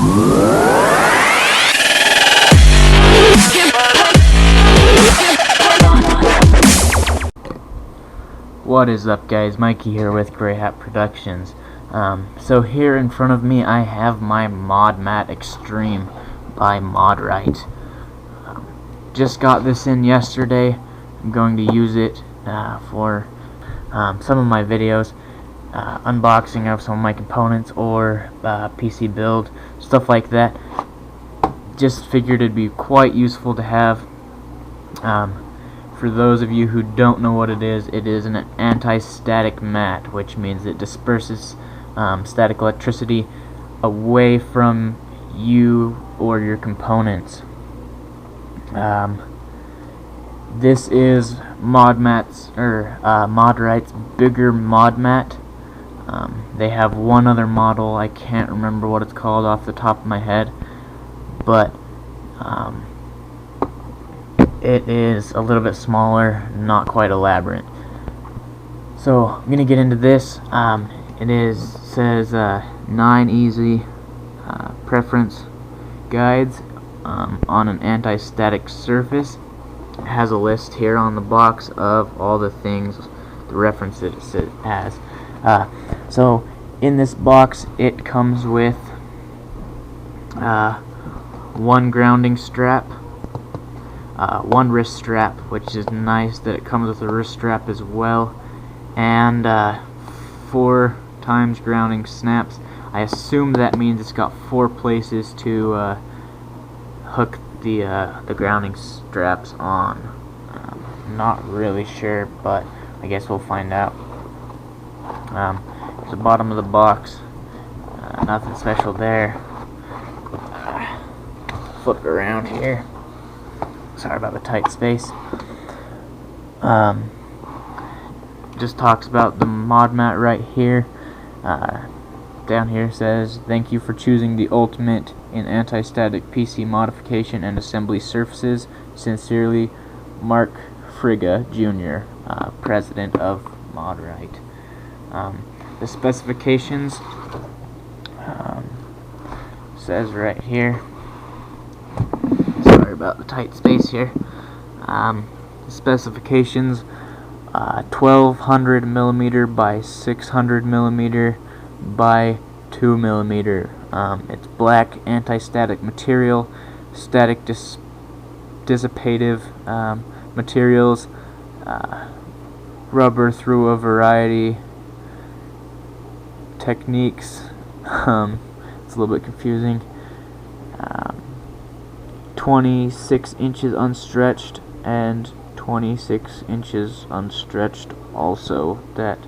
What is up, guys? Mikey here with GreyHat Productions. So here in front of me I have my ModMat Extreme by Modright. Just got this in yesterday. I'm going to use it for some of my videos, unboxing of some of my components or PC build, stuff like that. Just figured it'd be quite useful to have. For those of you who don't know what it is an anti-static mat, which means it disperses static electricity away from you or your components. This is Modright's bigger ModMat. They have one other model, I can't remember what it's called off the top of my head, but it is a little bit smaller, not quite elaborate. So I'm gonna get into this. It says 9 easy preference guides on an anti-static surface. It has a list here on the box of all the things, the references it has. So in this box it comes with one grounding strap, one wrist strap, which is nice that it comes with a wrist strap as well, and 4 times grounding snaps. I assume that means it's got 4 places to hook the grounding straps on. Not really sure, but I guess we'll find out. The bottom of the box, nothing special there. Flip it around here. Sorry about the tight space. Just talks about the ModMat right here. Down here says, "Thank you for choosing the ultimate in anti-static PC modification and assembly surfaces. Sincerely, Mark Frigga Jr., President of Modright." The specifications says right here. Sorry about the tight space here. The specifications: 1200 millimeter by 600 millimeter by 2 millimeter. It's black anti-static material, static dissipative materials, rubber through a variety techniques. It's a little bit confusing. 26 inches unstretched and 26 inches unstretched also. That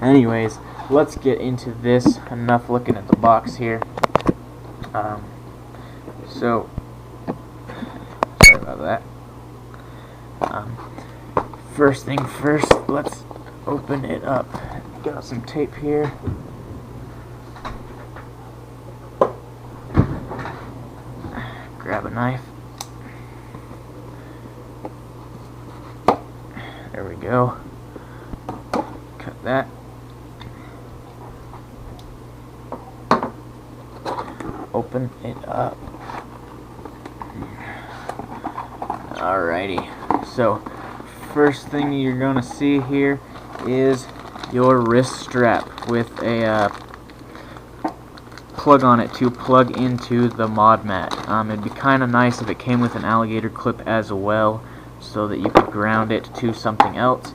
anyways, let's get into this. Enough looking at the box here. So sorry about that. First thing first, let's open it up. Got some tape here. Grab a knife. There we go. Cut that. Open it up. Alrighty. So, first thing you're gonna see here is your wrist strap with a plug on it to plug into the ModMat. It'd be kind of nice if it came with an alligator clip as well, so that you could ground it to something else,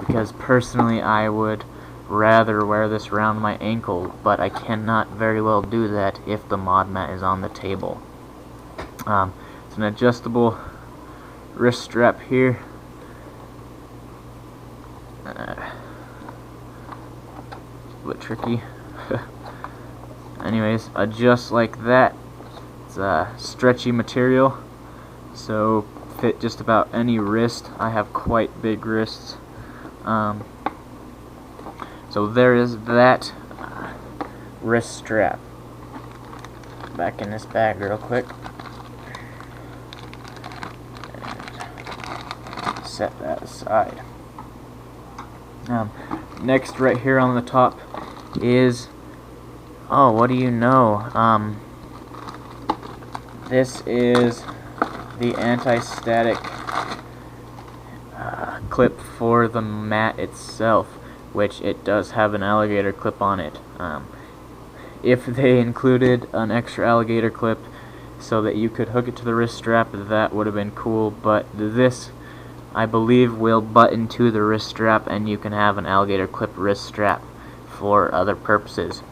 because personally I would rather wear this around my ankle, but I cannot very well do that if the ModMat is on the table. It's an adjustable wrist strap here. A bit tricky. Anyways, adjusts like that. It's a stretchy material, so fit just about any wrist. I have quite big wrists. So there is that wrist strap. Back in this bag real quick. And set that aside. Next, right here on the top is Oh, what do you know? This is the anti-static clip for the mat itself, which it does have an alligator clip on it. If they included an extra alligator clip so that you could hook it to the wrist strap, that would have been cool, but this, I believe, will button to the wrist strap, and you can have an alligator clip wrist strap for other purposes.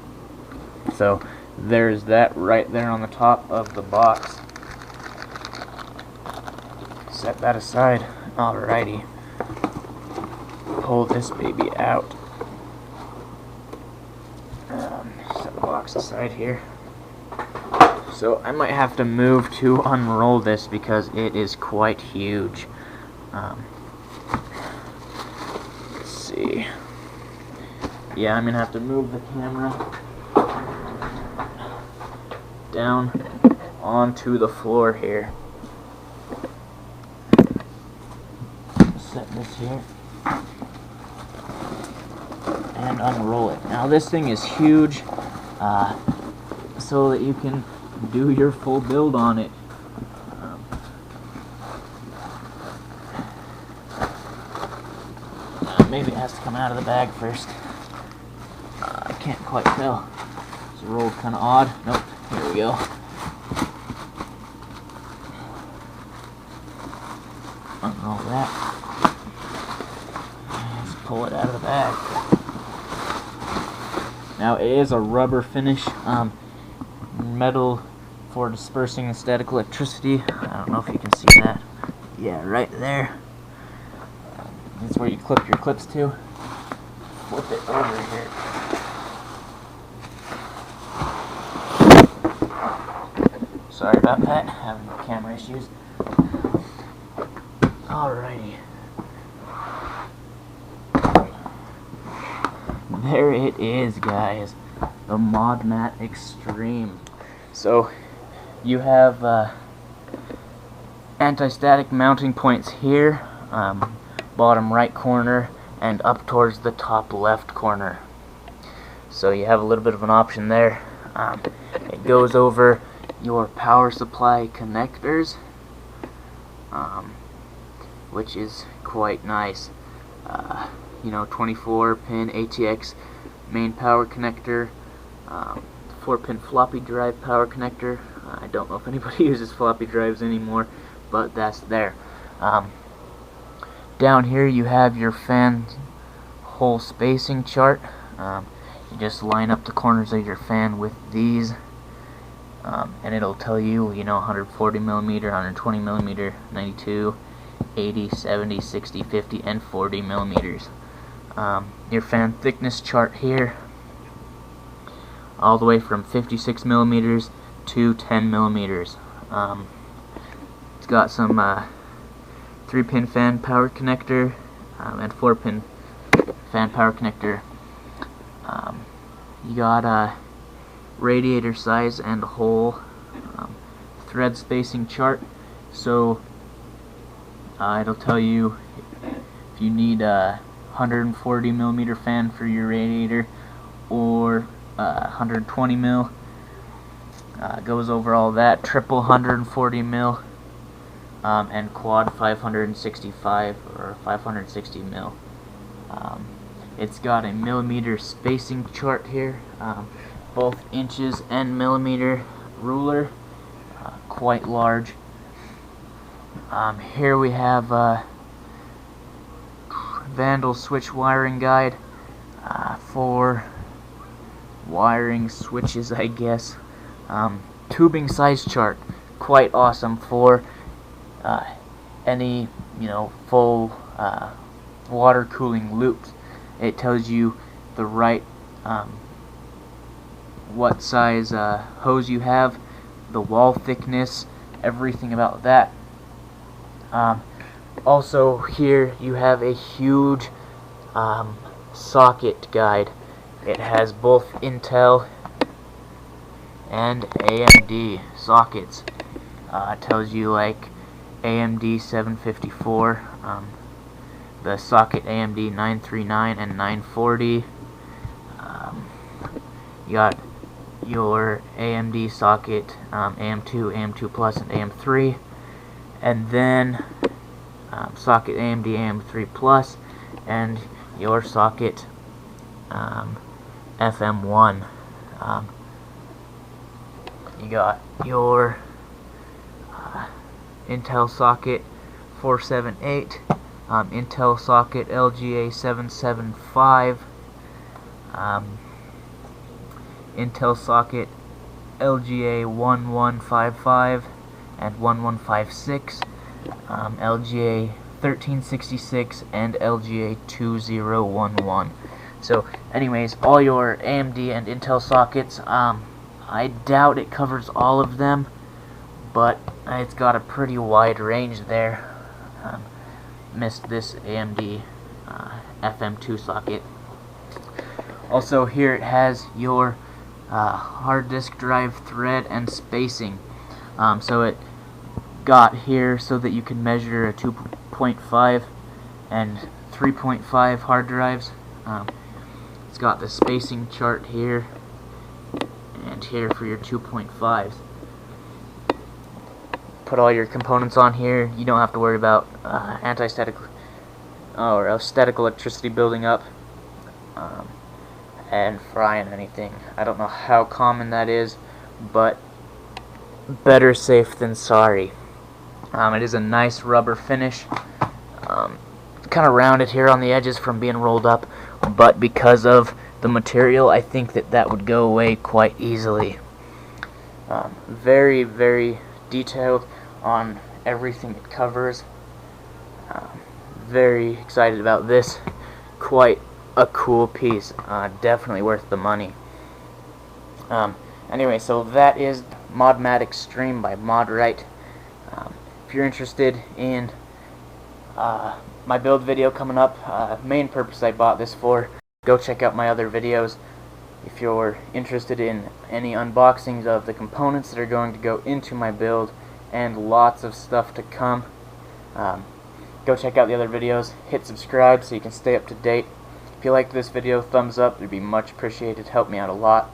So there's that right there on the top of the box. Set that aside. Alrighty. Pull this baby out. Set the box aside here. So I might have to move to unroll this because it is quite huge. Let's see. Yeah, I'm gonna have to move the camera down onto the floor here. Set this here and unroll it. Now this thing is huge, so that you can do your full build on it. Maybe it has to come out of the bag first. I can't quite tell. It's rolled kind of odd. Nope. Here we go. Unroll that. Let's pull it out of the bag. Now it is a rubber finish, metal for dispersing the static electricity. I don't know if you can see that. Yeah, right there. That's where you clip your clips to. Flip it over here. Sorry about that, having camera issues. Alrighty. There it is, guys. The ModMat Extreme. So, you have anti-static mounting points here, bottom right corner, and up towards the top left corner. So you have a little bit of an option there. It goes over your power supply connectors, which is quite nice. You know, 24-pin ATX main power connector, 4-pin floppy drive power connector. I don't know if anybody uses floppy drives anymore, but that's there. Down here you have your fan hole spacing chart. You just line up the corners of your fan with these, and it'll tell you, 140 millimeter, 120 millimeter, 92, 80, 70, 60, 50, and 40 millimeters. Your fan thickness chart here, all the way from 56 millimeters to 10 millimeters. It's got some 3-pin fan power connector and 4-pin fan power connector. You got a radiator size and hole thread spacing chart, so it'll tell you if you need a 140 millimeter fan for your radiator or 120 mil. Goes over all that. Triple 140 mil and quad 565 or 560 mil. It's got a millimeter spacing chart here, both inches and millimeter ruler, quite large. Here we have Vandal switch wiring guide for wiring switches, I guess. Tubing size chart, quite awesome for any full water cooling loops. It tells you the right what size hose you have, the wall thickness, everything about that. Also here you have a huge socket guide. It has both Intel and AMD sockets. It tells you like AMD 754, the socket AMD 939 and 940. You got your AMD socket, AM2, AM2 Plus, and AM3, and then socket AMD AM3 Plus, and your socket FM1. You got your Intel socket 478, Intel socket LGA 775, Intel socket LGA 1155 and 1156, LGA 1366 and LGA 2011. So anyways, all your AMD and Intel sockets, I doubt it covers all of them, but it's got a pretty wide range there. Missed this AMD FM2 socket. Also, here it has your hard disk drive thread and spacing. So it got here so that you can measure a 2.5 and 3.5 hard drives. It's got the spacing chart here and here for your 2.5s. Put all your components on here. You don't have to worry about anti-static or static electricity building up and frying anything. I don't know how common that is, but better safe than sorry. It is a nice rubber finish. Kind of rounded here on the edges from being rolled up, but because of the material, I think that would go away quite easily. Very, very detailed on everything it covers. Very excited about this. Quite a cool piece. Definitely worth the money. Anyway, so that is ModMat Extreme by Modright. If you're interested in my build video coming up, main purpose I bought this for, go check out my other videos. If you're interested in any unboxings of the components that are going to go into my build and lots of stuff to come, go check out the other videos. Hit subscribe so you can stay up to date. If you liked this video, thumbs up. It would be much appreciated. Help me out a lot.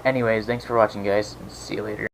Anyways, thanks for watching, guys. See you later.